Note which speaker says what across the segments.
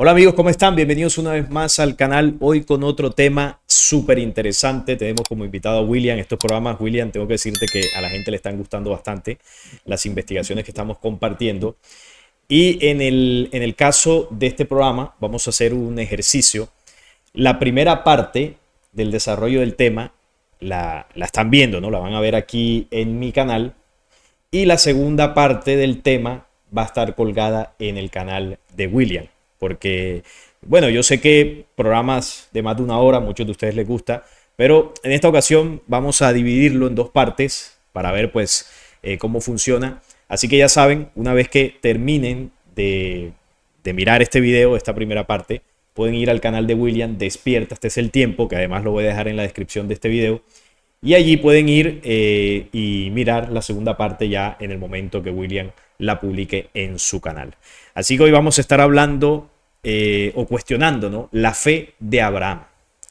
Speaker 1: Hola amigos, ¿cómo están? Bienvenidos una vez más al canal. Hoy con otro tema súper interesante. Tenemos como invitado a William. Estos programas, William, tengo que decirte que a la gente le están gustando bastante las investigaciones que estamos compartiendo. Y en el caso de este programa vamos a hacer un ejercicio. La primera parte del desarrollo del tema la están viendo, ¿no? La van a ver aquí en mi canal. Y la segunda parte del tema va a estar colgada en el canal de William. Porque, bueno, yo sé que programas de más de una hora, a muchos de ustedes les gusta, pero en esta ocasión vamos a dividirlo en dos partes para ver pues cómo funciona. Así que ya saben, una vez que terminen de mirar este video, esta primera parte, pueden ir al canal de William, Despierta, este es el tiempo, que además lo voy a dejar en la descripción de este video. Y allí pueden ir y mirar la segunda parte ya en el momento que William la publique en su canal. Así que hoy vamos a estar hablando o cuestionando, ¿no?, la fe de Abraham.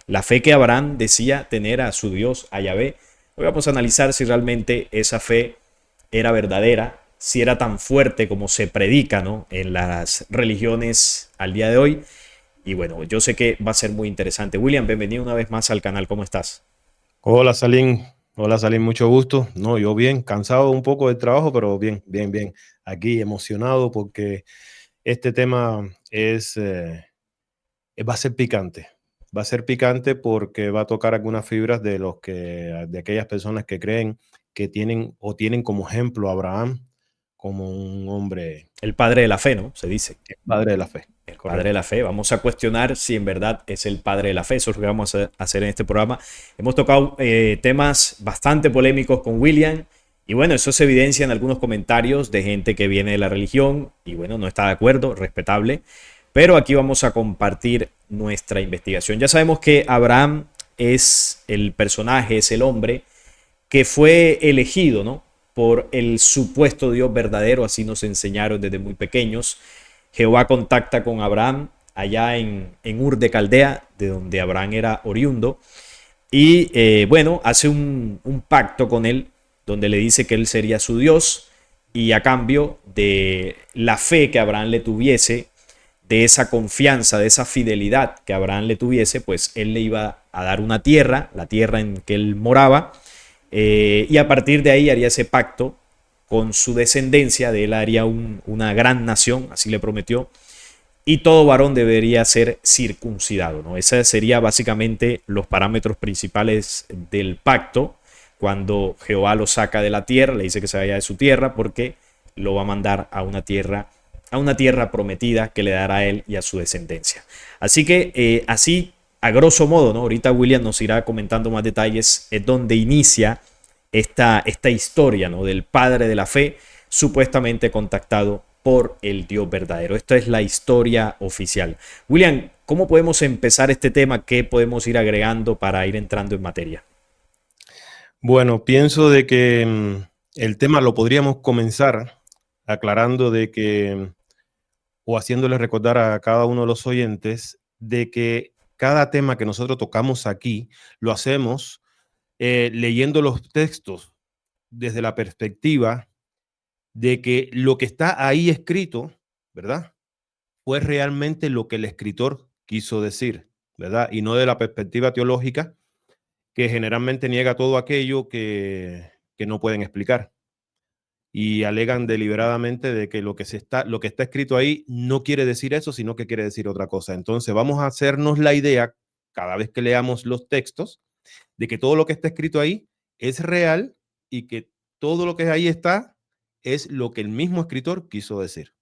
Speaker 1: La fe que Abraham decía tener a su Dios, a Yahvé. Hoy vamos a analizar si realmente esa fe era verdadera, si era tan fuerte como se predica, ¿no?, en las religiones al día de hoy. Y bueno, yo sé que va a ser muy interesante. William, bienvenido una vez más al canal. ¿Cómo estás?
Speaker 2: Hola Salim, mucho gusto. No, yo bien, cansado un poco del trabajo, pero bien, bien, bien. Aquí emocionado porque este tema va a ser picante. Va a ser picante porque va a tocar algunas fibras de aquellas personas que creen que tienen como ejemplo a Abraham como un hombre,
Speaker 1: El padre de la fe, ¿no? Se dice.
Speaker 2: padre de la fe.
Speaker 1: El padre de la
Speaker 2: Correcto.
Speaker 1: fe. Vamos a cuestionar si en verdad es el padre de la fe. Eso es lo que vamos a hacer en este programa. Hemos tocado temas bastante polémicos con William. Y bueno, eso se evidencia en algunos comentarios de gente que viene de la religión y bueno, no está de acuerdo, respetable. Pero aquí vamos a compartir nuestra investigación. Ya sabemos que Abraham es el personaje, es el hombre que fue elegido, ¿no?, por el supuesto Dios verdadero, así nos enseñaron desde muy pequeños. Jehová contacta con Abraham allá en Ur de Caldea, de donde Abraham era oriundo, y bueno, hace un pacto con él, donde le dice que él sería su Dios, y a cambio de la fe que Abraham le tuviese, de esa confianza, de esa fidelidad que Abraham le tuviese, pues él le iba a dar una tierra, la tierra en que él moraba, y a partir de ahí haría ese pacto con su descendencia, de él haría una gran nación, así le prometió, y todo varón debería ser circuncidado, ¿no? Esos serían básicamente los parámetros principales del pacto, cuando Jehová lo saca de la tierra, le dice que se vaya de su tierra porque lo va a mandar a una tierra prometida que le dará a él y a su descendencia. Así que así, a grosso modo, ¿no? Ahorita William nos irá comentando más detalles, es donde inicia esta historia, ¿no?, del padre de la fe, supuestamente contactado por el Dios verdadero. Esta es la historia oficial. William, ¿cómo podemos empezar este tema? ¿Qué podemos ir agregando para ir entrando en materia?
Speaker 2: Bueno, pienso de que el tema lo podríamos comenzar aclarando de que o haciéndole recordar a cada uno de los oyentes de que cada tema que nosotros tocamos aquí lo hacemos leyendo los textos desde la perspectiva de que lo que está ahí escrito, ¿verdad?, fue realmente lo que el escritor quiso decir, ¿verdad? Y no de la perspectiva teológica que generalmente niega todo aquello que no pueden explicar y alegan deliberadamente de que lo que está escrito ahí no quiere decir eso, sino que quiere decir otra cosa. Entonces vamos a hacernos la idea cada vez que leamos los textos de que todo lo que está escrito ahí es real y que todo lo que ahí está es lo que el mismo escritor quiso decir.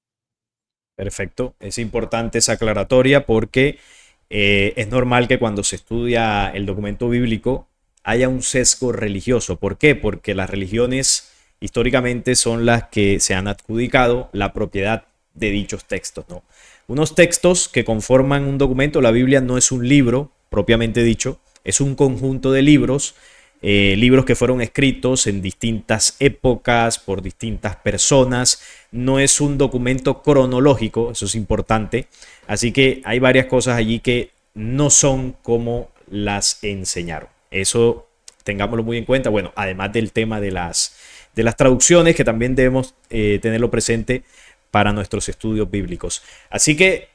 Speaker 1: Perfecto, es importante esa aclaratoria porque es normal que cuando se estudia el documento bíblico haya un sesgo religioso. ¿Por qué? Porque las religiones históricamente son las que se han adjudicado la propiedad de dichos textos, ¿no? Unos textos que conforman un documento. La Biblia no es un libro propiamente dicho, es un conjunto de libros, libros que fueron escritos en distintas épocas por distintas personas. No es un documento cronológico, eso es importante. Así que hay varias cosas allí que no son como las enseñaron. Eso tengámoslo muy en cuenta. Bueno, además del tema de las traducciones, que también debemos tenerlo presente, para nuestros estudios bíblicos. Así que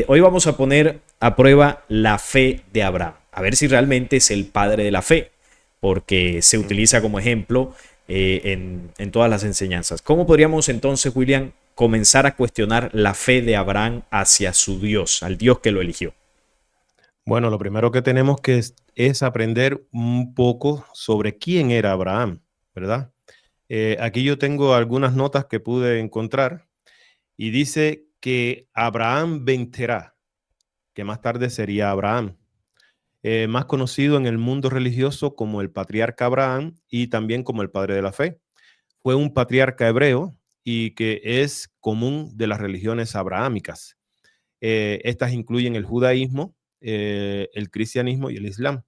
Speaker 1: hoy vamos a poner a prueba la fe de Abraham, a ver si realmente es el padre de la fe, porque se utiliza como ejemplo en todas las enseñanzas. ¿Cómo podríamos entonces, William, comenzar a cuestionar la fe de Abraham hacia su Dios, al Dios que lo eligió?
Speaker 2: Bueno, lo primero que tenemos que es aprender un poco sobre quién era Abraham, ¿verdad? Aquí yo tengo algunas notas que pude encontrar y dice que Abraham ben Terah, que más tarde sería Abraham, más conocido en el mundo religioso como el patriarca Abraham y también como el padre de la fe. Fue un patriarca hebreo y que es común de las religiones abrahámicas. Estas incluyen el judaísmo, el cristianismo y el islam.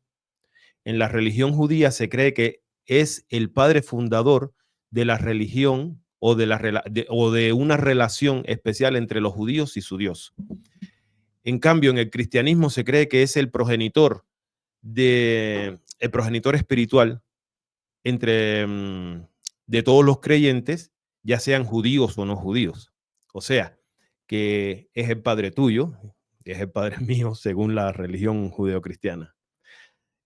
Speaker 2: En la religión judía se cree que es el padre fundador de la religión o de una relación especial entre los judíos y su Dios. En cambio, en el cristianismo se cree que es el progenitor el progenitor espiritual entre de todos los creyentes, ya sean judíos o no judíos. O sea, que es el padre tuyo, es el padre mío, según la religión judeocristiana.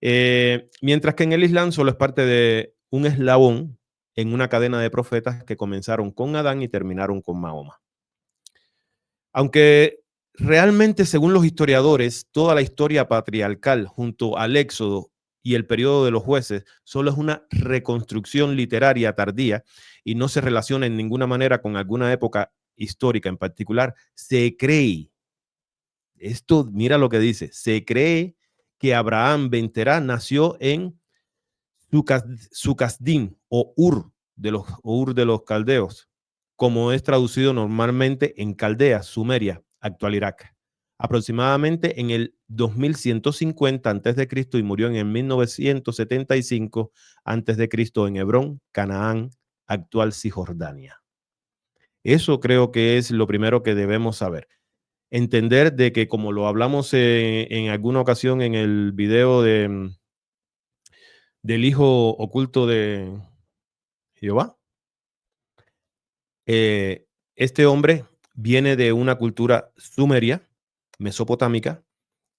Speaker 2: Mientras que en el Islam solo es parte de un eslabón en una cadena de profetas que comenzaron con Adán y terminaron con Mahoma. Aunque realmente, según los historiadores, toda la historia patriarcal junto al Éxodo y el periodo de los jueces solo es una reconstrucción literaria tardía y no se relaciona en ninguna manera con alguna época histórica en particular, se cree, esto mira lo que dice, se cree que Abraham ben Terah nació en Sucasdim o Ur de los caldeos, como es traducido normalmente en Caldea, Sumeria, actual Irak, aproximadamente en el 2150 a.C. y murió en el 1975 a.C. en Hebrón, Canaán, actual Cisjordania. Eso creo que es lo primero que debemos saber. Entender de que, como lo hablamos en alguna ocasión en el video del hijo oculto de Jehová, este hombre viene de una cultura sumeria, mesopotámica,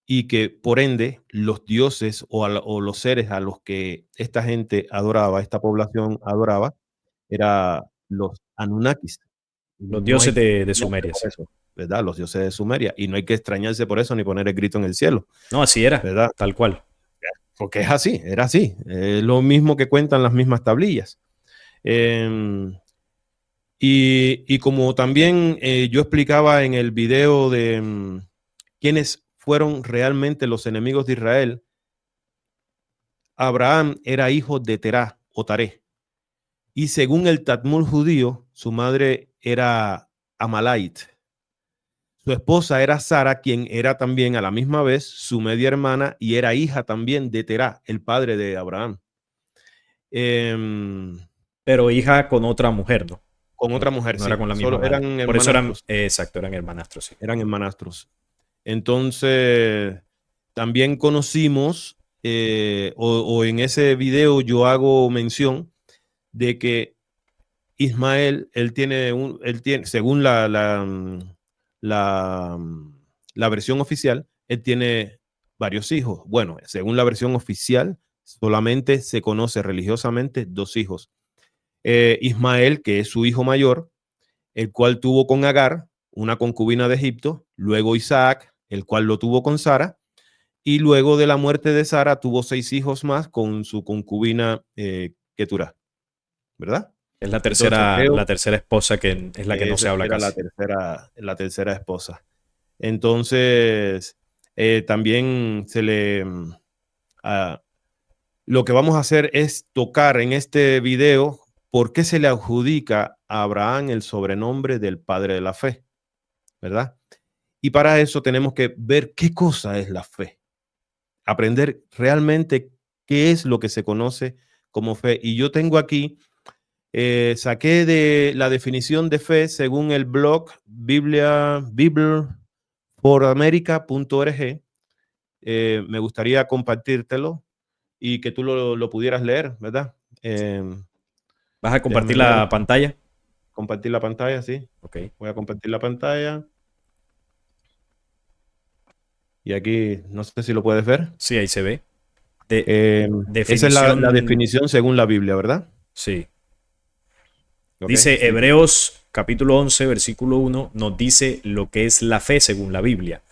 Speaker 2: y que por ende los dioses o los seres a los que esta gente adoraba, esta población adoraba, eran los Anunnakis.
Speaker 1: Los
Speaker 2: No hay
Speaker 1: dioses
Speaker 2: que
Speaker 1: de
Speaker 2: extrañarse
Speaker 1: Sumeria,
Speaker 2: por
Speaker 1: sí.
Speaker 2: eso, ¿verdad? Los dioses de Sumeria. Y no hay que extrañarse por eso ni poner el grito en el cielo,
Speaker 1: No, así era,
Speaker 2: ¿verdad?
Speaker 1: tal cual.
Speaker 2: Porque es así, era así. Lo mismo que cuentan las mismas tablillas. Eh, y como también yo explicaba en el video de quiénes fueron realmente los enemigos de Israel, Abraham era hijo de Terah o Taré. Y según el Talmud judío, su madre era Amalait. Su esposa era Sara, quien era también a la misma vez su media hermana y era hija también de Terah, el padre de Abraham. Eh,
Speaker 1: Pero hija con otra mujer, ¿no?
Speaker 2: con
Speaker 1: No,
Speaker 2: otra mujer,
Speaker 1: no era
Speaker 2: sí.
Speaker 1: con la misma
Speaker 2: Solo
Speaker 1: madre.
Speaker 2: eran
Speaker 1: Por eso eran,
Speaker 2: hermanastros.
Speaker 1: exacto, eran hermanastros, sí.
Speaker 2: Eran hermanastros. Entonces, también conocimos, o en ese video yo hago mención de que Ismael, él tiene, según la, la versión oficial, él tiene varios hijos. Bueno, según la versión oficial, solamente se conoce religiosamente dos hijos. Ismael, que es su hijo mayor, el cual tuvo con Agar, una concubina de Egipto, luego Isaac, el cual lo tuvo con Sara, y luego de la muerte de Sara tuvo 6 hijos más con su concubina Keturah, ¿verdad?
Speaker 1: Es
Speaker 2: Entonces
Speaker 1: la
Speaker 2: creo
Speaker 1: tercera esposa que es la que
Speaker 2: que
Speaker 1: no se
Speaker 2: esa
Speaker 1: habla
Speaker 2: era
Speaker 1: casi.
Speaker 2: la tercera esposa. Entonces, también lo que vamos a hacer es tocar en este video por qué se le adjudica a Abraham el sobrenombre del padre de la fe, ¿verdad? Y para eso tenemos que ver qué cosa es la fe, aprender realmente qué es lo que se conoce como fe. Y yo tengo aquí, saqué de la definición de fe según el blog bibleforamerica.org. Me gustaría compartírtelo y que tú lo pudieras leer, ¿verdad? Eh,
Speaker 1: ¿Vas a
Speaker 2: déjame
Speaker 1: compartir
Speaker 2: ver,
Speaker 1: la pantalla?
Speaker 2: compartir la pantalla, sí.
Speaker 1: Ok.
Speaker 2: Voy a compartir la pantalla. Y aquí, no sé si lo puedes ver.
Speaker 1: Sí, ahí se ve. De,
Speaker 2: Esa es la
Speaker 1: definición,
Speaker 2: definición según la Biblia, ¿verdad?
Speaker 1: sí.
Speaker 2: Ok,
Speaker 1: Dice
Speaker 2: sí.
Speaker 1: Hebreos capítulo 11, versículo 1, nos dice lo que es la fe según la Biblia.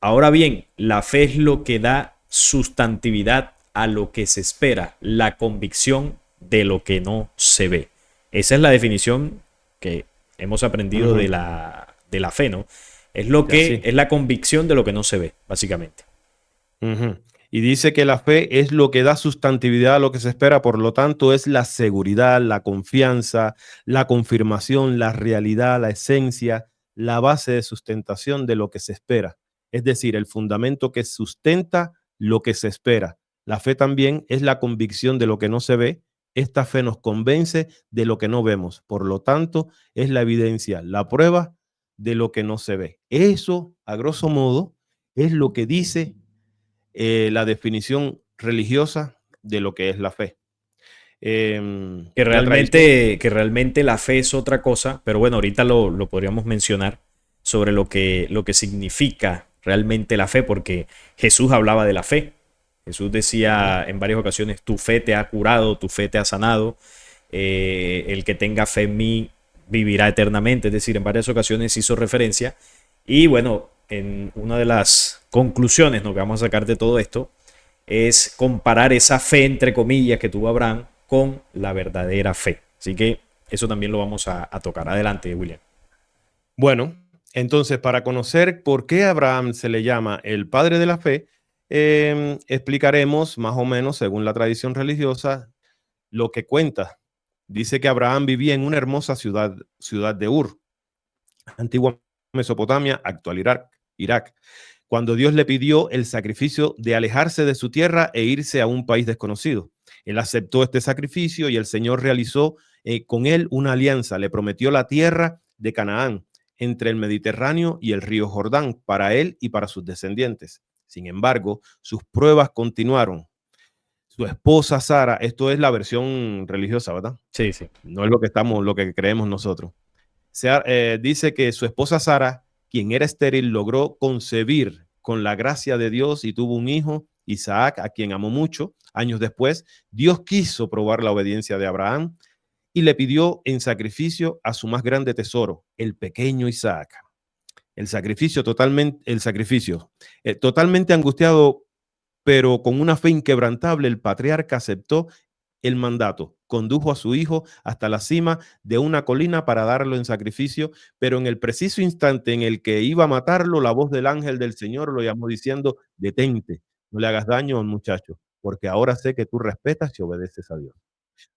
Speaker 1: Ahora bien, la fe es lo que da sustantividad a lo que se espera, la convicción de lo que no se ve. Esa es la definición que hemos aprendido
Speaker 2: Ujú.
Speaker 1: de la fe, ¿no? Es lo
Speaker 2: Ya,
Speaker 1: que
Speaker 2: sí.
Speaker 1: es la convicción de lo que no se ve, básicamente.
Speaker 2: Ujú. Y dice que la fe es lo que da sustantividad a lo que se espera, por lo tanto es la seguridad, la confianza, la confirmación, la realidad, la esencia, la base de sustentación de lo que se espera. Es decir, el fundamento que sustenta lo que se espera. La fe también es la convicción de lo que no se ve. Esta fe nos convence de lo que no vemos. Por lo tanto, es la evidencia, la prueba de lo que no se ve. Eso, a grosso modo, es lo que dice la definición religiosa de lo que es la fe. La tradición.
Speaker 1: Que realmente la fe es otra cosa, pero bueno, ahorita lo podríamos mencionar sobre lo que significa realmente la fe, porque Jesús hablaba de la fe. Jesús
Speaker 2: Ujú.
Speaker 1: decía en varias ocasiones, tu fe te ha curado, tu fe te ha sanado, el que tenga fe en mí vivirá eternamente, es decir, en varias ocasiones hizo referencia. Y bueno, en una de las conclusiones, ¿no?, que vamos a sacar de todo esto es comparar esa fe, entre comillas, que tuvo Abraham con la verdadera fe. Así que eso también lo vamos a tocar. Adelante, William.
Speaker 2: Bueno, entonces, para conocer por qué Abraham se le llama el padre de la fe, explicaremos más o menos, según la tradición religiosa, lo que cuenta. Dice que Abraham vivía en una hermosa ciudad de Ur, antigua Mesopotamia, actual Irak, cuando Dios le pidió el sacrificio de alejarse de su tierra e irse a un país desconocido. Él aceptó este sacrificio y el Señor realizó con él una alianza. Le prometió la tierra de Canaán entre el Mediterráneo y el río Jordán para él y para sus descendientes. Sin embargo, sus pruebas continuaron. Su esposa Sara, esto es la versión religiosa, ¿verdad?
Speaker 1: Sí, sí.
Speaker 2: No es lo que creemos nosotros. Dice que su esposa Sara, quien era estéril, logró concebir con la gracia de Dios y tuvo un hijo, Isaac, a quien amó mucho. Años después, Dios quiso probar la obediencia de Abraham y le pidió en sacrificio a su más grande tesoro, el pequeño Isaac. Totalmente angustiado, pero con una fe inquebrantable, el patriarca aceptó el mandato, condujo a su hijo hasta la cima de una colina para darlo en sacrificio, pero en el preciso instante en el que iba a matarlo, la voz del ángel del Señor lo llamó diciendo, detente, no le hagas daño al muchacho, porque ahora sé que tú respetas y obedeces a Dios.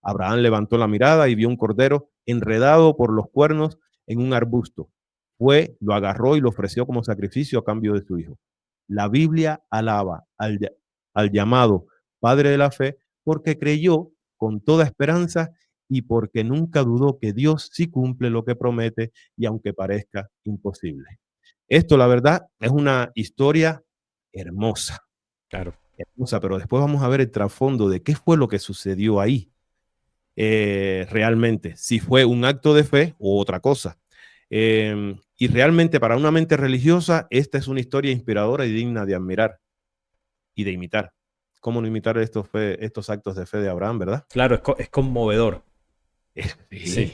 Speaker 2: Abraham levantó la mirada y vio un cordero enredado por los cuernos en un arbusto. Fue, lo agarró y lo ofreció como sacrificio a cambio de su hijo. La Biblia alaba al llamado padre de la fe porque creyó con toda esperanza y porque nunca dudó que Dios sí cumple lo que promete y aunque parezca imposible. Esto, la verdad, es una historia hermosa,
Speaker 1: Claro.
Speaker 2: hermosa, pero después vamos a ver el trasfondo de qué fue lo que sucedió ahí realmente, si fue un acto de fe o otra cosa. Y realmente para una mente religiosa, esta es una historia inspiradora y digna de admirar y de imitar. ¿Cómo no imitar estos actos de fe de Abraham, verdad?
Speaker 1: Claro, es conmovedor. Sí,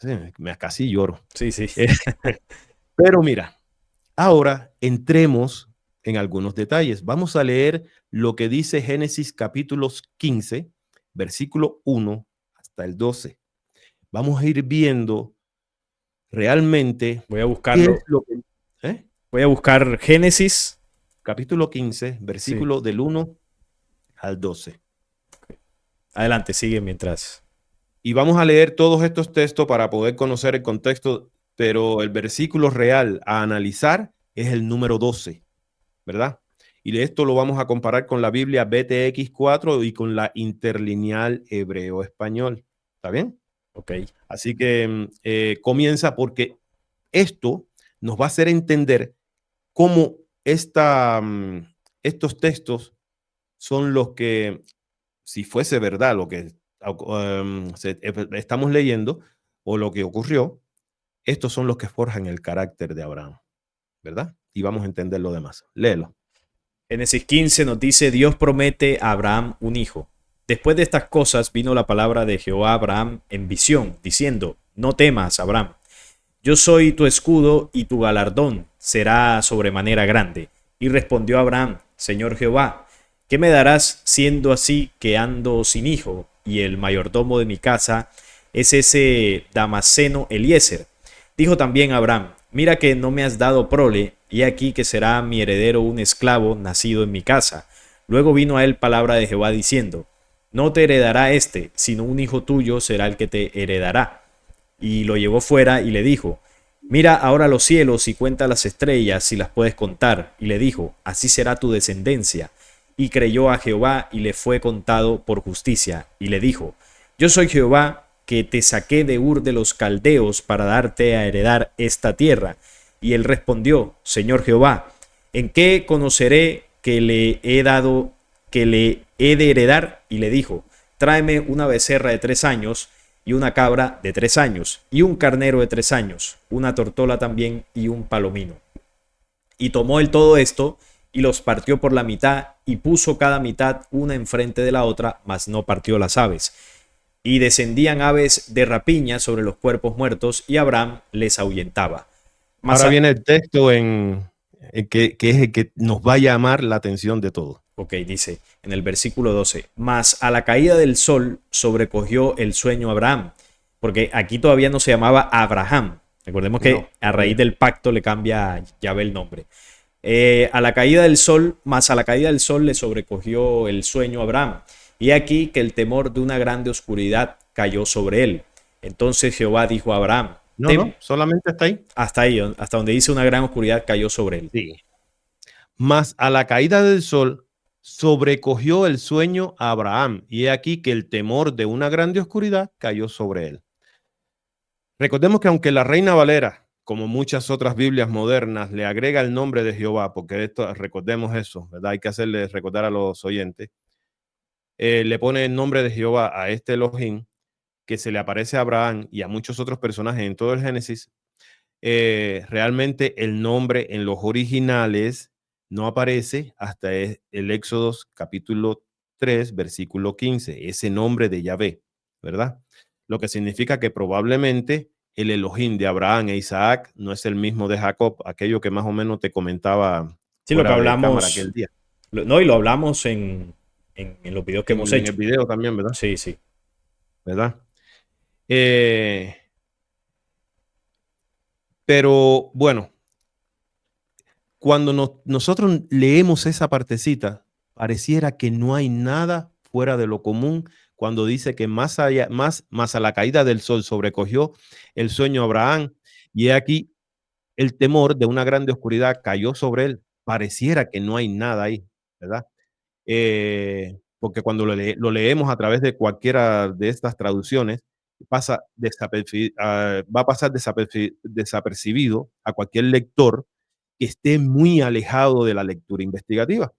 Speaker 2: Sí, me casi lloro.
Speaker 1: sí, sí.
Speaker 2: Eh, pero mira, ahora entremos en algunos detalles. Vamos a leer lo que dice Génesis capítulos 15, versículo 1 hasta el 12. Vamos a ir viendo realmente
Speaker 1: Voy a
Speaker 2: qué es
Speaker 1: buscarlo.
Speaker 2: lo que... ¿eh?
Speaker 1: Voy a buscar Génesis.
Speaker 2: Capítulo 15,
Speaker 1: Sí.
Speaker 2: versículo del 1 al 12.
Speaker 1: Adelante, sigue mientras.
Speaker 2: Y vamos a leer todos estos textos para poder conocer el contexto, pero el versículo real a analizar es el número 12, ¿verdad? Y de esto lo vamos a comparar con la Biblia BTX4 y con la interlineal hebreo-español. ¿Está bien?
Speaker 1: Ok.
Speaker 2: Así que comienza porque esto nos va a hacer entender cómo estos textos son los que, si fuese verdad lo que estamos leyendo, o lo que ocurrió, estos son los que forjan el carácter de Abraham, ¿verdad? Y vamos a entender lo demás. Léelo.
Speaker 1: Génesis 15 nos dice, Dios promete a Abraham un hijo. Después de estas cosas vino la palabra de Jehová a Abraham en visión, diciendo, no temas, Abraham. Yo soy tu escudo y tu galardón será sobremanera grande. Y respondió Abraham, Señor Jehová, ¿qué me darás siendo así que ando sin hijo? Y el mayordomo de mi casa es ese Damaseno Eliezer. Dijo también Abraham, mira que no me has dado prole, y aquí que será mi heredero un esclavo nacido en mi casa. Luego vino a él palabra de Jehová diciendo, no te heredará este, sino un hijo tuyo será el que te heredará. Y lo llevó fuera y le dijo, mira ahora los cielos y cuenta las estrellas si las puedes contar. Y le dijo, así será tu descendencia. Y creyó a Jehová y le fue contado por justicia. Y le dijo, yo soy Jehová que te saqué de Ur de los Caldeos para darte a heredar esta tierra. Y él respondió, Señor Jehová, ¿en qué conoceré que le he dado, que le he de heredar? Y le dijo, tráeme una becerra de 3 años y una cabra de 3 años, y un carnero de 3 años, una tortola también y un palomino. Y tomó él todo esto y los partió por la mitad y puso cada mitad una enfrente de la otra, mas no partió las aves. Y descendían aves de rapiña sobre los cuerpos muertos y Abraham les ahuyentaba.
Speaker 2: Ahora viene el texto que es el que nos va a llamar la atención de todo.
Speaker 1: Ok, dice en el versículo 12, mas a la caída del sol sobrecogió el sueño a Abraham, porque aquí todavía no se llamaba Abraham. Recordemos que a raíz del pacto le cambia Yahvé el nombre. A la caída del sol, mas a la caída del sol le sobrecogió el sueño a Abraham. Y aquí que el temor de una grande oscuridad cayó sobre él. Entonces Jehová dijo a Abraham,
Speaker 2: no, solamente hasta ahí.
Speaker 1: Hasta ahí, hasta donde dice una gran oscuridad cayó sobre él.
Speaker 2: Sí. Mas a la caída del sol sobrecogió el sueño a Abraham, y he aquí que el temor de una grande oscuridad cayó sobre él. Recordemos que aunque la Reina Valera, como muchas otras Biblias modernas, le agrega el nombre de Jehová, porque esto, recordemos eso, ¿verdad? Hay que hacerle recordar a los oyentes. Le pone el nombre de Jehová a este Elohim, que se le aparece a Abraham y a muchos otros personajes en todo el Génesis. Realmente el nombre en los originales no aparece hasta el Éxodo capítulo 3, versículo 15, ese nombre de Yahvé, ¿verdad? Lo que significa que probablemente el Elohim de Abraham e Isaac no es el mismo de Jacob, aquello que más o menos te comentaba
Speaker 1: sí, lo que
Speaker 2: fuera de cámara
Speaker 1: hablamos
Speaker 2: aquel día.
Speaker 1: No, y lo hablamos en los videos que hemos hecho.
Speaker 2: En el video también, ¿verdad?
Speaker 1: Sí, sí.
Speaker 2: ¿Verdad? Pero bueno, cuando nosotros leemos esa partecita, pareciera que no hay nada fuera de lo común cuando dice que más a la caída del sol sobrecogió el sueño a Abraham, y he aquí el temor de una grande oscuridad cayó sobre él. Pareciera que no hay nada ahí, ¿verdad? Porque cuando lo leemos a través de cualquiera de estas traducciones, va a pasar desapercibido a cualquier lector que esté muy alejado de la lectura investigativa,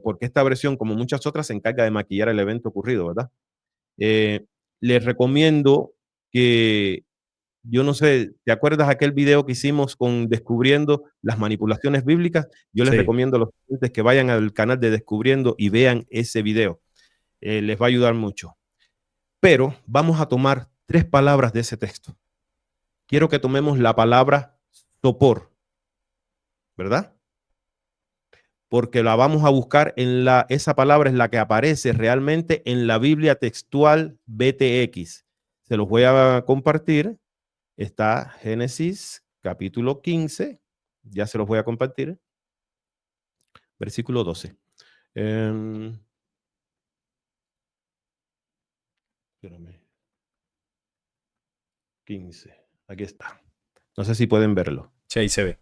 Speaker 2: porque esta versión, como muchas otras, se encarga de maquillar el evento ocurrido, ¿verdad? Les recomiendo que, yo no sé, ¿te acuerdas aquel video que hicimos con Descubriendo las manipulaciones bíblicas? Yo les
Speaker 1: Sí.
Speaker 2: recomiendo a los clientes que vayan al canal de Descubriendo y vean ese video. Les va a ayudar mucho. Pero vamos a tomar 3 palabras de ese texto. Quiero que tomemos la palabra sopor, ¿verdad? Porque la vamos a buscar esa palabra es la que aparece realmente en la Biblia textual BTX. Se los voy a compartir. Está Génesis capítulo 15, ya se los voy a compartir, versículo 12. Espérame. 15, aquí está. No sé si pueden verlo.
Speaker 1: Sí, ahí se ve.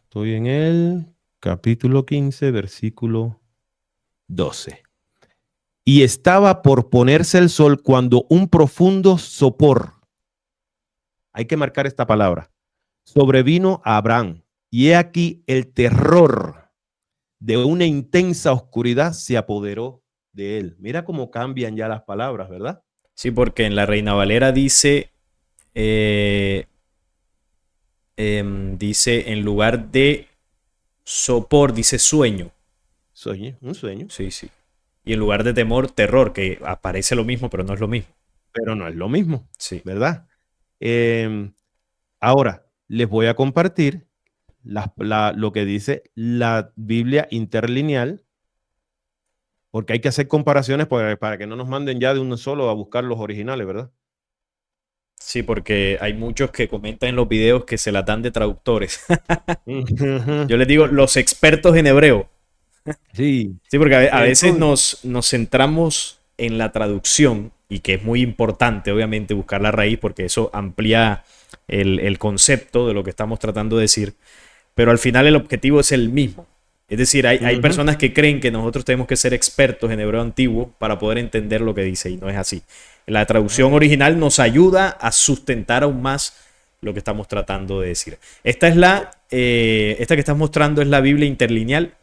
Speaker 2: Estoy en el capítulo 15, versículo 12. Y estaba por ponerse el sol cuando un profundo sopor, hay que marcar esta palabra, sobrevino a Abraham. Y he aquí el terror de una intensa oscuridad se apoderó de él. Mira cómo cambian ya las palabras, ¿verdad?
Speaker 1: Sí, porque en la Reina Valera dice, eh, dice en lugar de sopor, dice sueño.
Speaker 2: Sueño, un sueño,
Speaker 1: Sí, sí. Y en lugar de temor, terror, que aparece lo mismo, pero no es lo mismo.
Speaker 2: pero no es lo mismo,
Speaker 1: Sí.
Speaker 2: ¿verdad? Em, Ahora, les voy a compartir lo que dice la Biblia interlineal, porque hay que hacer comparaciones para que no nos manden ya de uno solo a buscar los originales, ¿verdad?
Speaker 1: Sí, porque hay muchos que comentan en los videos que se la dan de traductores. Yo les digo, los expertos en hebreo.
Speaker 2: Sí,
Speaker 1: Sí, porque a veces
Speaker 2: entonces,
Speaker 1: nos centramos en la traducción y que es muy importante, obviamente, buscar la raíz porque eso amplía el concepto de lo que estamos tratando de decir, pero al final el objetivo es el mismo. Es decir, hay
Speaker 2: ujú,
Speaker 1: personas que creen que nosotros tenemos que ser expertos en hebreo antiguo para poder entender lo que dice y no es así. La traducción
Speaker 2: ajá.
Speaker 1: original nos ayuda a sustentar aún más lo que estamos tratando de decir. Esta que estás mostrando es la Biblia interlineal.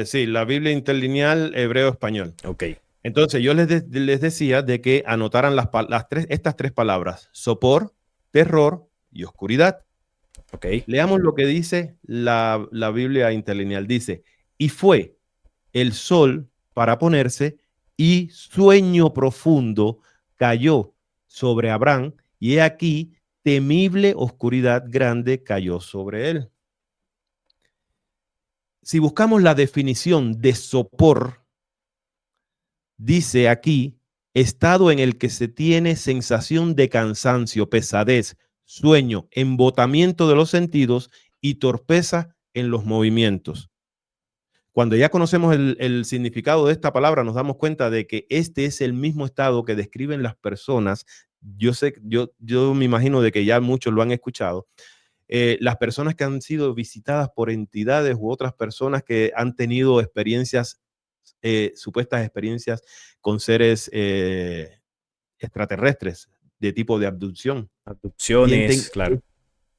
Speaker 2: Sí, la Biblia interlineal hebreo-español.
Speaker 1: Ok,
Speaker 2: Entonces, les decía de que anotaran estas tres palabras: sopor, terror y oscuridad.
Speaker 1: ok.
Speaker 2: Leamos lo que dice la Biblia interlineal. Dice, y fue el sol para ponerse y sueño profundo cayó sobre Abraham y he aquí temible oscuridad grande cayó sobre él. Si buscamos la definición de sopor, dice aquí, estado en el que se tiene sensación de cansancio, pesadez, sueño, embotamiento de los sentidos y torpeza en los movimientos. Cuando ya conocemos el significado de esta palabra, nos damos cuenta de que este es el mismo estado que describen las personas. Yo me imagino de que ya muchos lo han escuchado. Las personas que han sido visitadas por entidades u otras personas que han tenido experiencias, supuestas experiencias con seres extraterrestres de tipo de abducción. Sienten
Speaker 1: Abducciones, claro.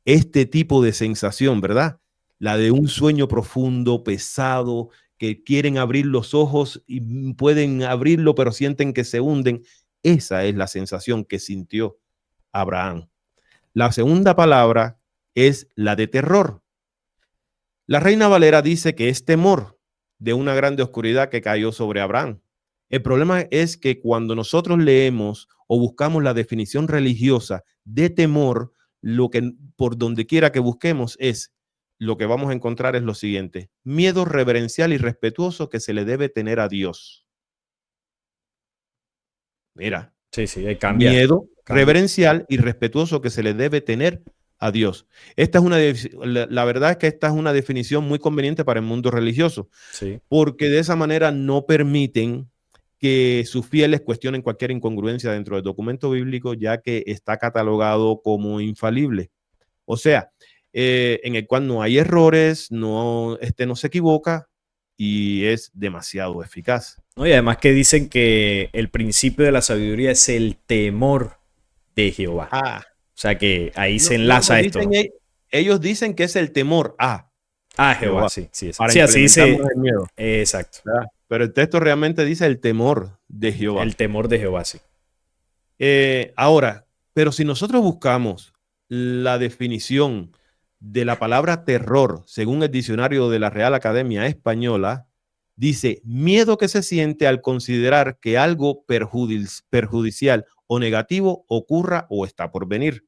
Speaker 2: este tipo de sensación, ¿verdad? La de un sueño profundo, pesado, que quieren abrir los ojos y pueden abrirlo, pero sienten que se hunden. Esa es la sensación que sintió Abraham. La segunda palabra es la de terror. La Reina Valera dice que es temor de una grande oscuridad que cayó sobre Abraham. El problema es que cuando nosotros leemos o buscamos la definición religiosa de temor, lo que por donde quiera que busquemos es lo que vamos a encontrar es lo siguiente: miedo reverencial y respetuoso que se le debe tener a Dios. Mira,
Speaker 1: Sí, sí, ahí cambia.
Speaker 2: miedo
Speaker 1: Cambia.
Speaker 2: reverencial y respetuoso que se le debe tener a Dios. Esta es la verdad es que esta es una definición muy conveniente para el mundo religioso,
Speaker 1: Sí.
Speaker 2: porque de esa manera no permiten que sus fieles cuestionen cualquier incongruencia dentro del documento bíblico, ya que está catalogado como infalible. O sea, en el cual no hay errores, no se equivoca y es demasiado eficaz.
Speaker 1: ¿No? Y además que dicen que el principio de la sabiduría es el temor de Jehová.
Speaker 2: Ah,
Speaker 1: O sea que ahí se
Speaker 2: no
Speaker 1: enlaza esto,
Speaker 2: dicen,
Speaker 1: ¿no?
Speaker 2: ellos dicen que es el temor a
Speaker 1: Ah, Jehová,
Speaker 2: Jehová
Speaker 1: sí, sí,
Speaker 2: para
Speaker 1: sí, así
Speaker 2: implementar más
Speaker 1: dice.
Speaker 2: el miedo,
Speaker 1: Exacto.
Speaker 2: ¿verdad? Pero el texto realmente dice el temor de
Speaker 1: El
Speaker 2: Jehová.
Speaker 1: temor de Jehová, sí.
Speaker 2: Ahora, pero si nosotros buscamos la definición de la palabra terror, según el diccionario de la Real Academia Española, dice miedo que se siente al considerar que algo perjudicial o negativo ocurra o está por venir.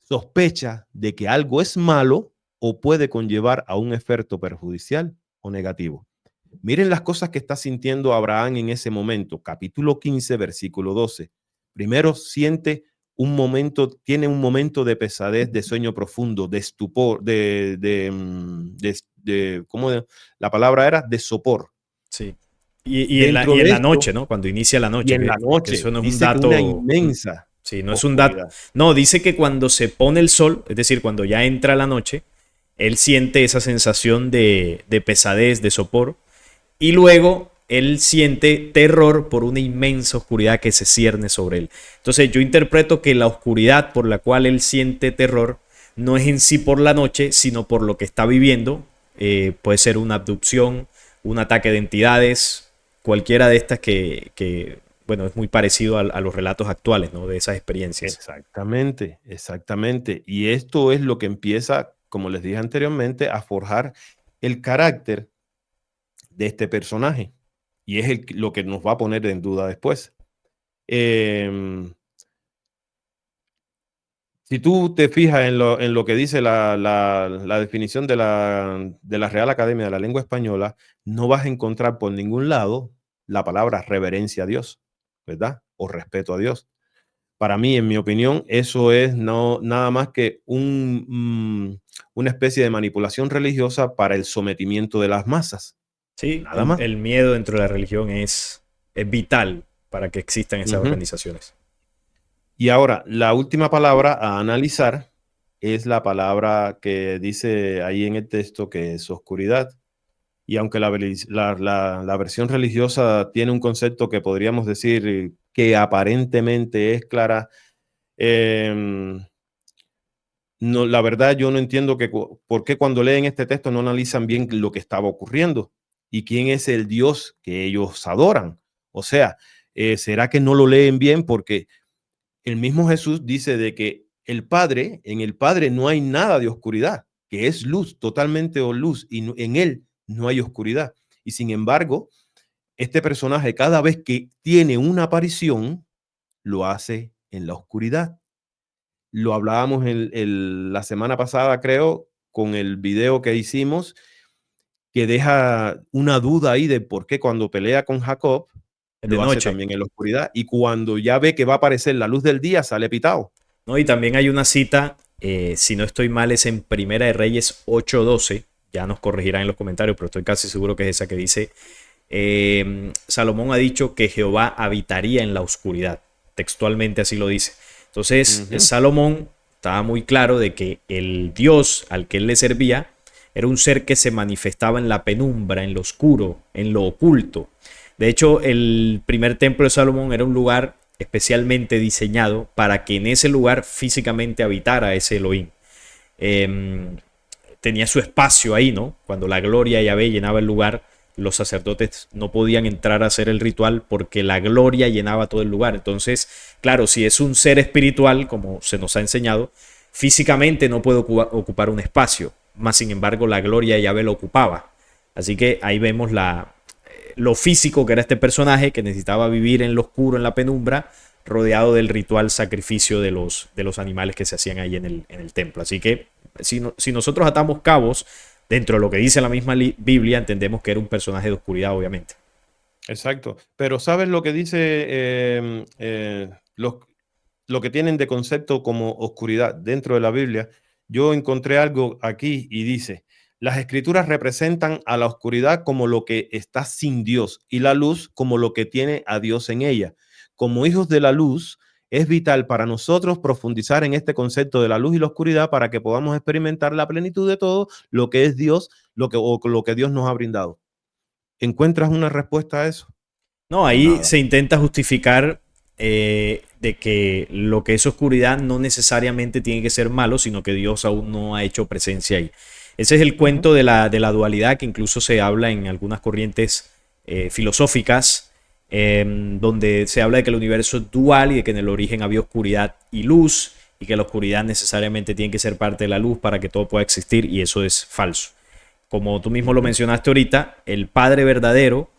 Speaker 2: Sospecha de que algo es malo o puede conllevar a un efecto perjudicial o negativo. Miren las cosas que está sintiendo Abraham en ese momento. Capítulo 15, versículo 12. Primero tiene un momento de pesadez, de sueño profundo, de estupor, ¿cómo la palabra era? De sopor.
Speaker 1: Sí.
Speaker 2: Dentro
Speaker 1: Y en
Speaker 2: de
Speaker 1: la
Speaker 2: esto,
Speaker 1: noche, ¿no? Cuando inicia la
Speaker 2: y
Speaker 1: noche,
Speaker 2: en la
Speaker 1: que
Speaker 2: noche,
Speaker 1: eso no es un
Speaker 2: dice que una
Speaker 1: dato.
Speaker 2: inmensa
Speaker 1: Sí, no es un dato.
Speaker 2: oscuridad.
Speaker 1: No, dice que cuando se pone el sol, es decir, cuando ya entra la noche, él siente esa sensación de pesadez, de sopor, y luego él siente terror por una inmensa oscuridad que se cierne sobre él. Entonces yo interpreto que la oscuridad por la cual él siente terror no es en sí por la noche, sino por lo que está viviendo. Puede ser una abducción, un ataque de entidades, cualquiera de estas bueno, es muy parecido a los relatos actuales, ¿no? De esas experiencias.
Speaker 2: Exactamente, exactamente. Y esto es lo que empieza, como les dije anteriormente, a forjar el carácter de este personaje. Y es lo que nos va a poner en duda después. Em, si tú te fijas en lo que dice la definición de la Real Academia de la Lengua Española, no vas a encontrar por ningún lado la palabra reverencia a Dios, ¿verdad? O respeto a Dios. Para mí, en mi opinión, eso es no, nada más que una especie de manipulación religiosa para el sometimiento de las masas.
Speaker 1: Sí,
Speaker 2: Nada más.
Speaker 1: el miedo dentro de la religión es vital para que existan esas
Speaker 2: Ujú.
Speaker 1: organizaciones.
Speaker 2: Y ahora, la última palabra a analizar es la palabra que dice ahí en el texto, que es oscuridad. Y aunque la versión religiosa tiene un concepto que podríamos decir que aparentemente es clara, em, no, la verdad yo no entiendo por qué cuando leen este texto no analizan bien lo que estaba ocurriendo y quién es el Dios que ellos adoran. O sea, ¿será que no lo leen bien? Porque el mismo Jesús dice de que en el Padre no hay nada de oscuridad, que es luz, totalmente o luz, y en Él no hay oscuridad. Y sin embargo, este personaje cada vez que tiene una aparición, lo hace en la oscuridad. Lo hablábamos la semana pasada, creo, con el video que hicimos, que deja una duda ahí de por qué cuando pelea con Jacob,
Speaker 1: Es de
Speaker 2: lo hace
Speaker 1: noche,
Speaker 2: también en la oscuridad. Y cuando ya ve que va a aparecer la luz del día, sale pitado.
Speaker 1: ¿no? Y también hay una cita, si no estoy mal, es en Primera de Reyes 8:12. Ya nos corregirán en los comentarios, pero estoy casi seguro que es esa que dice, Salomón ha dicho que Jehová habitaría en la oscuridad. Textualmente así lo dice. Entonces,
Speaker 2: Ujú.
Speaker 1: Salomón estaba muy claro de que el Dios al que él le servía era un ser que se manifestaba en la penumbra, en lo oscuro, en lo oculto. De hecho, el primer templo de Salomón era un lugar especialmente diseñado para que en ese lugar físicamente habitara ese Elohim. Eh, Tenía su espacio ahí, ¿no? Cuando la gloria de Yahvé llenaba el lugar, los sacerdotes no podían entrar a hacer el ritual porque la gloria llenaba todo el lugar. Entonces, claro, si es un ser espiritual, como se nos ha enseñado, físicamente no puede ocupar un espacio, más sin embargo la gloria de Yahvé lo ocupaba. Así que ahí vemos lo físico que era este personaje que necesitaba vivir en lo oscuro, en la penumbra, rodeado del ritual sacrificio de los animales que se hacían ahí en el templo. Así que si nosotros atamos cabos dentro de lo que dice la misma Biblia, entendemos que era un personaje de oscuridad, obviamente.
Speaker 2: Exacto. Pero ¿sabes lo que dice lo que tienen de concepto como oscuridad dentro de la Biblia? Yo encontré algo aquí y dice, las escrituras representan a la oscuridad como lo que está sin Dios y la luz como lo que tiene a Dios en ella. Como hijos de la luz, es vital para nosotros profundizar en este concepto de la luz y la oscuridad para que podamos experimentar la plenitud de todo lo que es Dios, lo que Dios nos ha brindado. ¿Encuentras una respuesta a eso?
Speaker 1: No, ahí
Speaker 2: Nada.
Speaker 1: se intenta justificar de que lo que es oscuridad no necesariamente tiene que ser malo, sino que Dios aún no ha hecho presencia ahí. Ese es el
Speaker 2: Ujú.
Speaker 1: cuento de la dualidad que incluso se habla en algunas corrientes filosóficas, donde se habla de que el universo es dual y de que en el origen había oscuridad y luz, y que la oscuridad necesariamente tiene que ser parte de la luz para que todo pueda existir, y eso es falso. Como tú mismo lo
Speaker 2: Ujú.
Speaker 1: mencionaste ahorita, el Padre verdadero,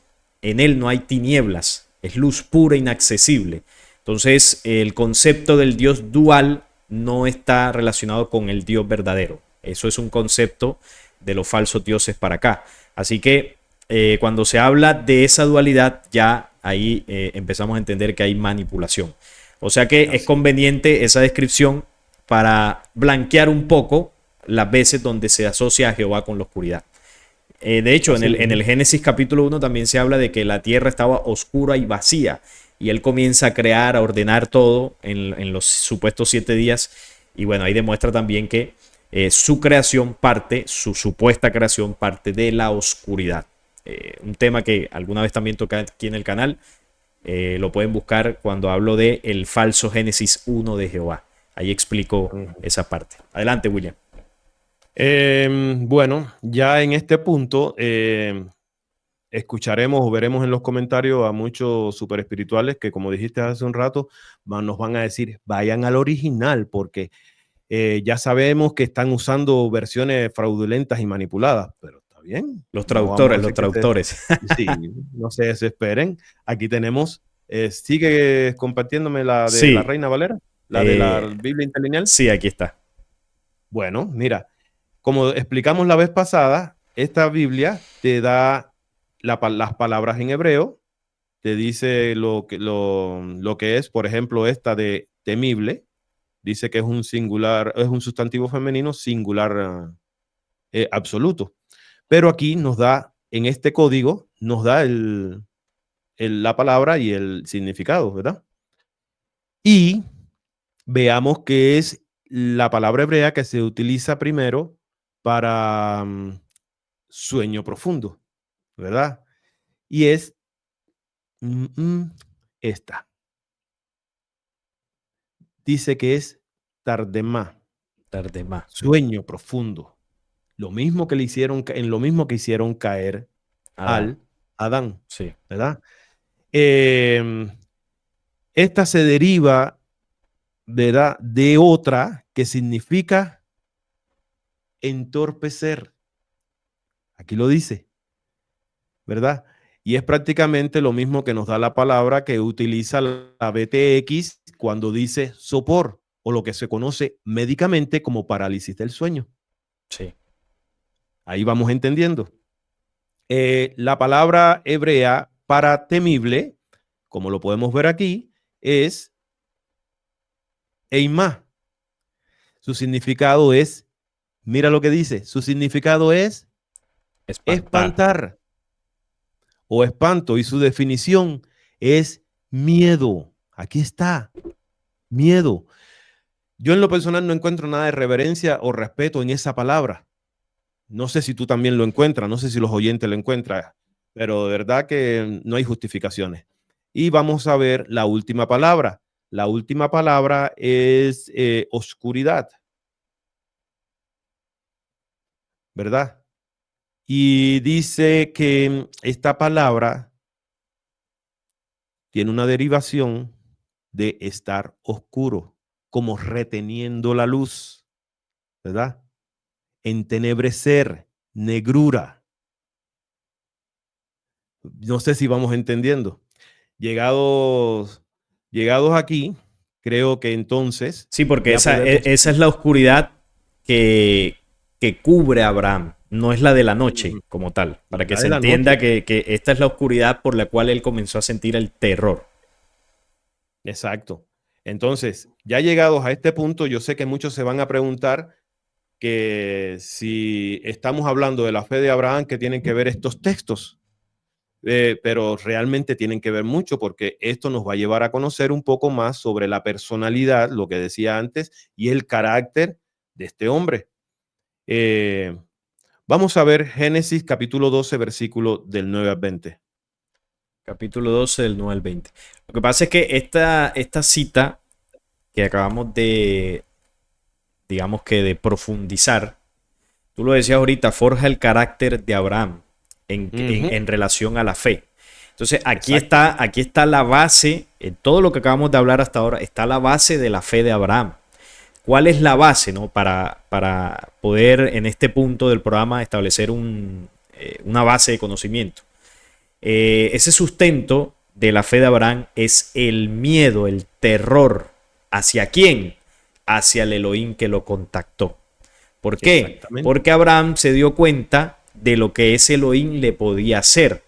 Speaker 1: en él no hay tinieblas, es luz pura e inaccesible. Entonces, el concepto del Dios dual no está relacionado con el Dios verdadero. Eso es un concepto de los falsos dioses para acá. Así que cuando se habla de esa dualidad, ya ahí empezamos a entender que hay manipulación. O sea que es
Speaker 2: Así.
Speaker 1: conveniente esa descripción para blanquear un poco las veces donde se asocia a Jehová con la oscuridad. De hecho,
Speaker 2: Así
Speaker 1: en
Speaker 2: mismo.
Speaker 1: el Génesis capítulo 1 también se habla de que la tierra estaba oscura y vacía. Y él comienza a crear, a ordenar todo en los supuestos 7 días. Y bueno, ahí demuestra también que su creación parte, su supuesta creación parte de la oscuridad. Un tema que alguna vez también toca aquí en el canal. Lo pueden buscar cuando hablo de el falso Génesis 1 de Jehová. Ahí explico
Speaker 2: Ujú.
Speaker 1: esa parte. Adelante, William.
Speaker 2: Bueno, ya en este punto, escucharemos o veremos en los comentarios a muchos super espirituales que, como dijiste hace un rato, nos van a decir, vayan al original, porque ya sabemos que están usando versiones fraudulentas y manipuladas, pero está bien.
Speaker 1: Los
Speaker 2: No vamos a
Speaker 1: traductores, los
Speaker 2: decir que
Speaker 1: traductores.
Speaker 2: sí, no se desesperen. Aquí tenemos, sigue compartiéndome la de la
Speaker 1: Sí,
Speaker 2: Reina Valera, la de la
Speaker 1: eh,
Speaker 2: Biblia interlineal.
Speaker 1: sí, aquí está.
Speaker 2: Bueno, mira, como explicamos la vez pasada, esta Biblia te da las palabras en hebreo, te dice lo que es, por ejemplo, esta de temible, dice que es un singular, es un sustantivo femenino singular absoluto. Pero aquí nos da, en este código, nos da la palabra y el significado, ¿verdad? Y veamos qué es la palabra hebrea que se utiliza primero para sueño profundo, ¿verdad? Y es mm, mm, esta. Dice que es tardemá,
Speaker 1: Tarde más.
Speaker 2: sueño profundo. Lo mismo que le hicieron, en lo mismo que hicieron caer
Speaker 1: Adán,
Speaker 2: al Adán,
Speaker 1: sí.
Speaker 2: ¿verdad? Em, esta se deriva, ¿verdad?, de otra que significa entorpecer. Aquí lo dice, ¿verdad? Y es prácticamente lo mismo que nos da la palabra que utiliza la BTX cuando dice sopor o lo que se conoce médicamente como parálisis del sueño.
Speaker 1: Sí.
Speaker 2: Ahí vamos entendiendo. La palabra hebrea para temible, como lo podemos ver aquí, es eimá. Su significado es, mira lo que dice, su significado es
Speaker 1: Espantar.
Speaker 2: espantar o espanto y su definición es miedo. Aquí está, miedo. Yo en lo personal no encuentro nada de reverencia o respeto en esa palabra. No sé si tú también lo encuentras, no sé si los oyentes lo encuentran, pero de verdad que no hay justificaciones. Y vamos a ver la última palabra. La última palabra es oscuridad, ¿verdad? Y dice que esta palabra tiene una derivación de estar oscuro, como reteniendo la luz, ¿verdad? Entenebrecer, negrura. No sé si vamos entendiendo. Llegados, llegados aquí, creo que entonces
Speaker 1: Sí, porque
Speaker 2: ya
Speaker 1: esa,
Speaker 2: podemos.
Speaker 1: esa es la oscuridad que cubre a Abraham, no es la de la noche como tal,
Speaker 2: No
Speaker 1: para
Speaker 2: es
Speaker 1: que
Speaker 2: la
Speaker 1: se
Speaker 2: de la noche.
Speaker 1: entienda que esta es la oscuridad por la cual él comenzó a sentir el terror.
Speaker 2: Exacto. Entonces, ya llegados a este punto, yo sé que muchos se van a preguntar que si estamos hablando de la fe de Abraham, ¿qué tienen que ver estos textos? Pero realmente tienen que ver mucho porque esto nos va a llevar a conocer un poco más sobre la personalidad, lo que decía antes, y el carácter de este hombre. Eh, Vamos a ver Génesis capítulo 12, versículo del 9 al 20.
Speaker 1: Capítulo 12 del 9 al 20. Lo que pasa es que esta cita que acabamos de, digamos que de profundizar, tú lo decías ahorita, forja el carácter de Abraham en relación a la fe. Entonces,
Speaker 2: Exacto.
Speaker 1: aquí está la base, en todo lo que acabamos de hablar hasta ahora, está la base de la fe de Abraham. ¿Cuál es la base, no? Para poder en este punto del programa establecer una base de conocimiento. Ese sustento de la fe de Abraham es el miedo, el terror. ¿Hacia quién? Hacia el Elohim que lo contactó. ¿Por qué?
Speaker 2: Exactamente.
Speaker 1: Porque Abraham se dio cuenta de lo que ese Elohim le podía hacer.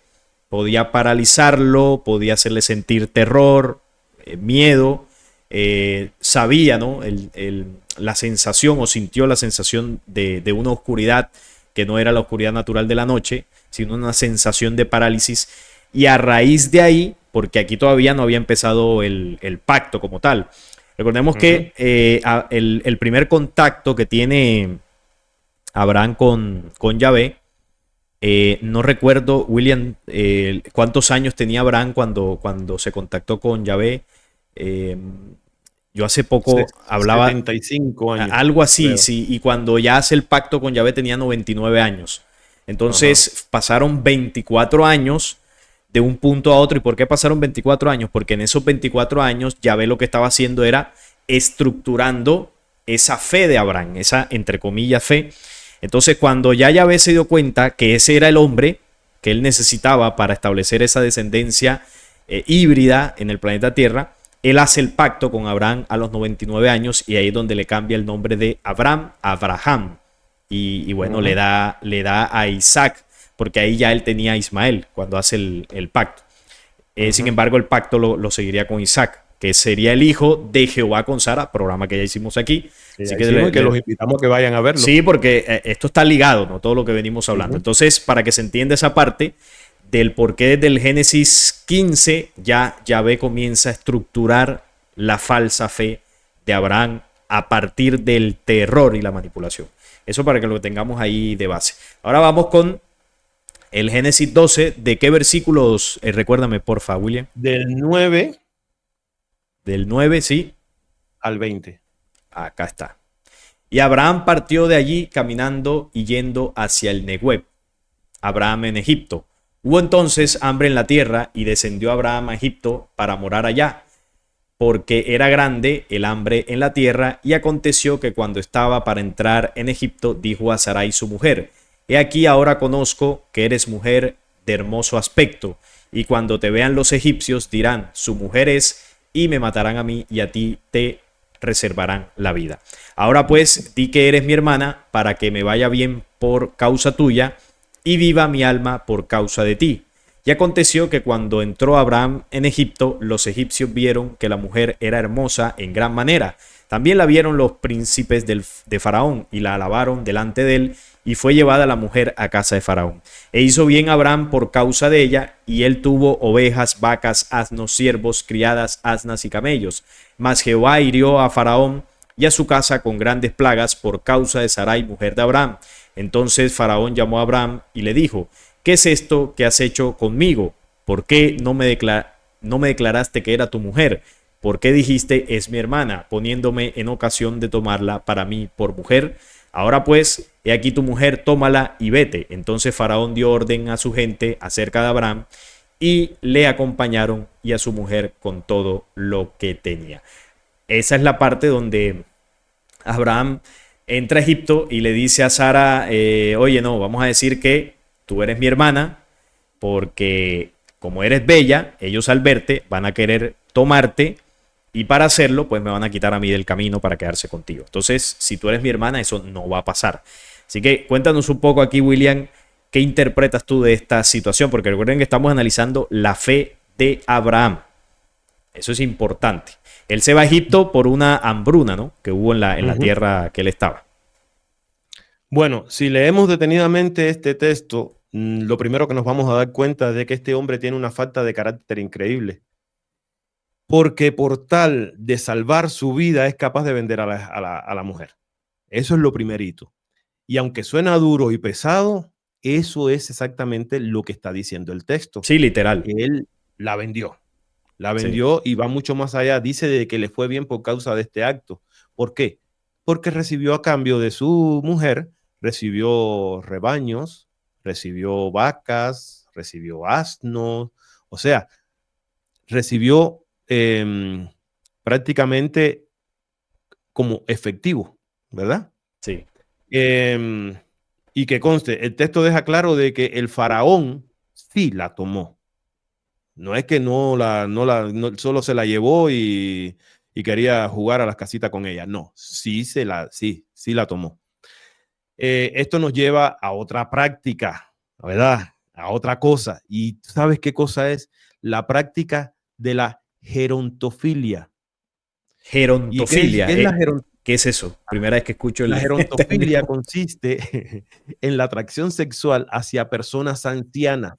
Speaker 1: Podía paralizarlo, podía hacerle sentir terror, miedo. Sabía, ¿no? La sensación o sintió la sensación de una oscuridad que no era la oscuridad natural de la noche, sino una sensación de parálisis. Y a raíz de ahí, porque aquí todavía no había empezado el pacto como tal, recordemos que el primer contacto que tiene Abraham con Yahvé, no recuerdo, William, cuántos años tenía Abraham cuando se contactó con Yahvé. Eh, yo hace poco hablaba
Speaker 2: 75 años,
Speaker 1: algo así,
Speaker 2: creo.
Speaker 1: sí, y cuando ya hace el pacto con Yahvé tenía 99 años. Entonces pasaron 24 años de un punto a otro. ¿Y por qué pasaron 24 años? Porque en esos 24 años Yahvé lo que estaba haciendo era estructurando esa fe de Abraham, esa entre comillas fe. Entonces cuando ya Yahvé se dio cuenta que ese era el hombre que él necesitaba para establecer esa descendencia híbrida en el planeta Tierra, él hace el pacto con Abraham a los 99 años y ahí es donde le cambia el nombre de Abraham a Abraham. Y bueno, le da a Isaac, porque ahí ya él tenía a Ismael cuando hace el pacto. Sin embargo, el pacto lo seguiría con Isaac, que sería el hijo de Jehová con Sara, programa que ya hicimos aquí.
Speaker 2: Sí, así que los invitamos a que vayan a verlo.
Speaker 1: Sí, porque esto está ligado, ¿no? Todo lo que venimos hablando. Entonces, para que se entienda esa parte del por qué desde el Génesis 15 ya Yahvé comienza a estructurar la falsa fe de Abraham a partir del terror y la manipulación. Eso para que lo tengamos ahí de base. Ahora vamos con el Génesis 12. ¿De qué versículos? Recuérdame, porfa, William.
Speaker 2: Del 9.
Speaker 1: Del 9, sí.
Speaker 2: Al 20.
Speaker 1: Acá está. Y Abraham partió de allí caminando y yendo hacia el Negueb. Abraham en Egipto. Hubo entonces hambre en la tierra y descendió Abraham a Egipto para morar allá, porque era grande el hambre en la tierra. Y aconteció que cuando estaba para entrar en Egipto, dijo a Sarai su mujer: He aquí ahora conozco que eres mujer de hermoso aspecto, y cuando te vean los egipcios dirán: su mujer es, y me matarán a mí, y a ti te reservarán la vida. Ahora pues, di que eres mi hermana, para que me vaya bien por causa tuya, y viva mi alma por causa de ti. Y aconteció que cuando entró Abraham en Egipto, los egipcios vieron que la mujer era hermosa en gran manera. También la vieron los príncipes de Faraón y la alabaron delante de él, y fue llevada la mujer a casa de Faraón. E hizo bien Abraham por causa de ella, y él tuvo ovejas, vacas, asnos, siervos, criadas, asnas y camellos. Mas Jehová hirió a Faraón y a su casa con grandes plagas por causa de Sarai, mujer de Abraham. Entonces Faraón llamó a Abraham y le dijo: ¿Qué es esto que has hecho conmigo? ¿Por qué no me declaraste que era tu mujer? ¿Por qué dijiste es mi hermana, poniéndome en ocasión de tomarla para mí por mujer? Ahora pues, he aquí tu mujer, tómala y vete. Entonces Faraón dio orden a su gente acerca de Abraham, y le acompañaron y a su mujer con todo lo que tenía. Esa es la parte donde Abraham entra a Egipto y le dice a Sara: oye, no, vamos a decir que tú eres mi hermana, porque como eres bella, ellos al verte van a querer tomarte, y para hacerlo, pues me van a quitar a mí del camino para quedarse contigo. Entonces, si tú eres mi hermana, eso no va a pasar. Así que cuéntanos un poco aquí, William, ¿qué interpretas tú de esta situación? Porque recuerden que estamos analizando la fe de Abraham. Eso es importante. Él se va a Egipto por una hambruna, ¿no?, que hubo en la tierra que él estaba.
Speaker 2: Bueno, si leemos detenidamente este texto, lo primero que nos vamos a dar cuenta es de que este hombre tiene una falta de carácter increíble. Porque por tal de salvar su vida es capaz de vender a la mujer. Eso es lo primerito. Y aunque suena duro y pesado, eso es exactamente lo que está diciendo el texto.
Speaker 1: Sí, literal.
Speaker 2: Él la vendió. La vendió, sí, y va mucho más allá. Dice de que le fue bien por causa de este acto. ¿Por qué? Porque recibió a cambio de su mujer, recibió rebaños, recibió vacas, recibió asnos, o sea, recibió prácticamente como efectivo, ¿verdad?
Speaker 1: Sí.
Speaker 2: Y que conste, el texto deja claro de que el faraón sí la tomó. No es que no solo se la llevó y quería jugar a las casitas con ella. No, sí la tomó. Esto nos lleva a otra práctica, ¿verdad? A otra cosa. ¿Y sabes qué cosa es? La práctica de la gerontofilia.
Speaker 1: Gerontofilia.
Speaker 2: ¿Qué
Speaker 1: ¿Qué es eso? Primera vez que escucho
Speaker 2: La gerontofilia consiste en la atracción sexual hacia personas ancianas.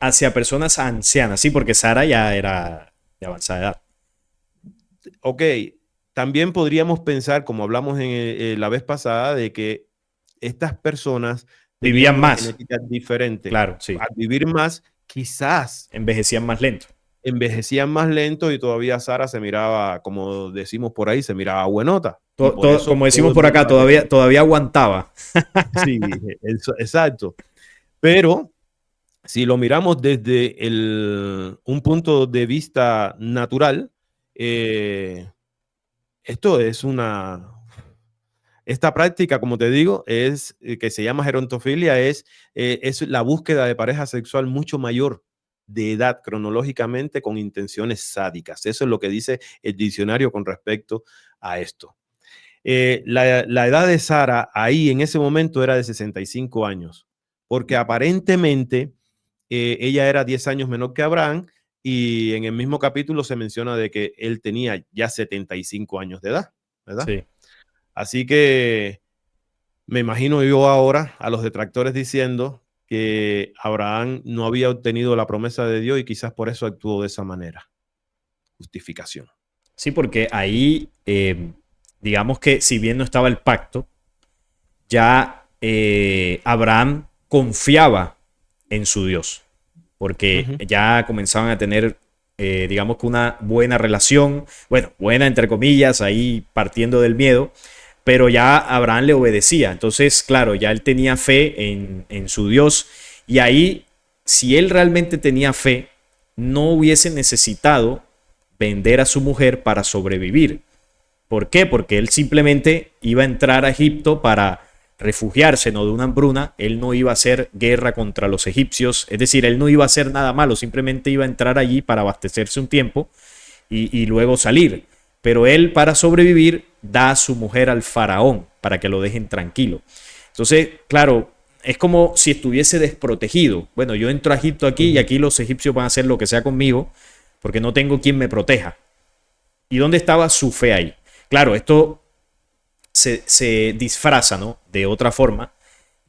Speaker 1: Hacia personas ancianas, sí, porque Sara ya era de avanzada edad.
Speaker 2: Ok, también podríamos pensar, como hablamos la vez pasada, de que estas personas
Speaker 1: vivían más.
Speaker 2: Genética diferente.
Speaker 1: Claro, sí.
Speaker 2: Al vivir más, quizás
Speaker 1: envejecían más lento.
Speaker 2: Envejecían más lento y todavía Sara se miraba, como decimos por ahí, se miraba buenota.
Speaker 1: Como decimos por acá, todavía aguantaba.
Speaker 2: Sí, exacto. Pero si lo miramos desde un punto de vista natural, esto es esta práctica, como te digo, que se llama gerontofilia, es la búsqueda de pareja sexual mucho mayor de edad cronológicamente con intenciones sádicas. Eso es lo que dice el diccionario con respecto a esto. La edad de Sara ahí en ese momento era de 65 años, porque aparentemente ella era 10 años menor que Abraham, y en el mismo capítulo se menciona de que él tenía ya 75 años de edad, ¿verdad?
Speaker 1: Sí.
Speaker 2: Así que me imagino yo ahora a los detractores diciendo que Abraham no había obtenido la promesa de Dios y quizás por eso actuó de esa manera. Justificación.
Speaker 1: Sí, porque ahí, digamos que si bien no estaba el pacto, ya Abraham confiaba en su Dios, porque ya comenzaban a tener, digamos que una buena relación, bueno, buena entre comillas, ahí partiendo del miedo, pero ya Abraham le obedecía. Entonces, claro, ya él tenía fe en su Dios, y ahí, si él realmente tenía fe, no hubiese necesitado vender a su mujer para sobrevivir. ¿Por qué? Porque él simplemente iba a entrar a Egipto para refugiarse, no de una hambruna. Él no iba a hacer guerra contra los egipcios, es decir, él no iba a hacer nada malo, simplemente iba a entrar allí para abastecerse un tiempo y luego salir. Pero él, para sobrevivir, da a su mujer al faraón para que lo dejen tranquilo. Entonces, claro, es como si estuviese desprotegido. Bueno, yo entro a Egipto aquí y aquí los egipcios van a hacer lo que sea conmigo porque no tengo quien me proteja. ¿Y dónde estaba su fe ahí? Claro, esto se disfraza, ¿no?, de otra forma,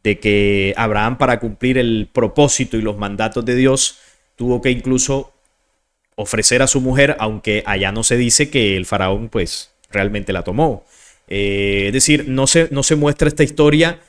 Speaker 1: de que Abraham, para cumplir el propósito y los mandatos de Dios, tuvo que incluso ofrecer a su mujer, aunque allá no se dice que el faraón pues realmente la tomó. Es decir, no se muestra esta historia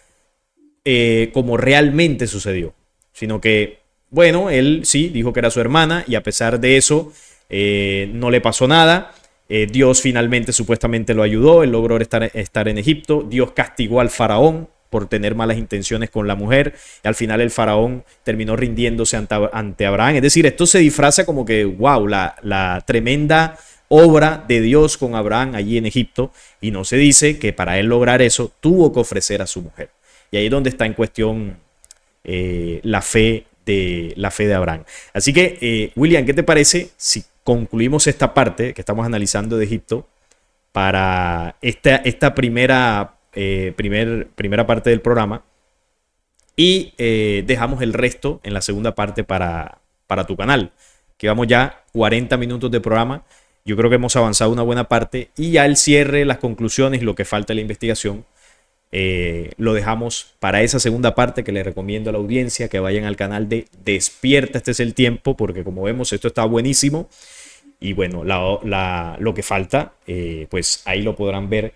Speaker 1: como realmente sucedió, sino que, bueno, él sí dijo que era su hermana y a pesar de eso no le pasó nada. Dios finalmente supuestamente lo ayudó, él logró estar en Egipto. Dios castigó al faraón por tener malas intenciones con la mujer, y al final el faraón terminó rindiéndose ante Abraham. Es decir, esto se disfraza como que, wow, la tremenda obra de Dios con Abraham allí en Egipto, y no se dice que para él lograr eso tuvo que ofrecer a su mujer. Y ahí es donde está en cuestión la fe de Abraham. Así que, William, ¿qué te parece si concluimos esta parte que estamos analizando de Egipto para esta primera parte del programa, y dejamos el resto en la segunda parte para tu canal? Que vamos ya 40 minutos de programa. Yo creo que hemos avanzado una buena parte, y ya el cierre, las conclusiones, lo que falta de la investigación, lo dejamos para esa segunda parte, que le recomiendo a la audiencia que vayan al canal de Despierta, este es el tiempo, porque como vemos esto está buenísimo. Y bueno, lo que falta, pues ahí lo podrán ver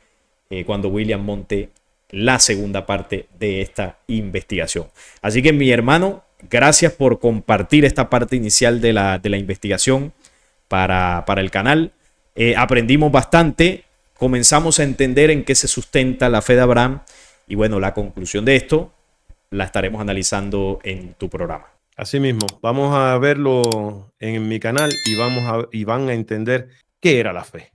Speaker 1: cuando William monte la segunda parte de esta investigación. Así que, mi hermano, gracias por compartir esta parte inicial de la investigación para el canal. Aprendimos bastante, comenzamos a entender en qué se sustenta la fe de Abraham, y bueno, la conclusión de esto la estaremos analizando en tu programa.
Speaker 2: Así mismo, vamos a verlo en mi canal y van a entender qué era la fe.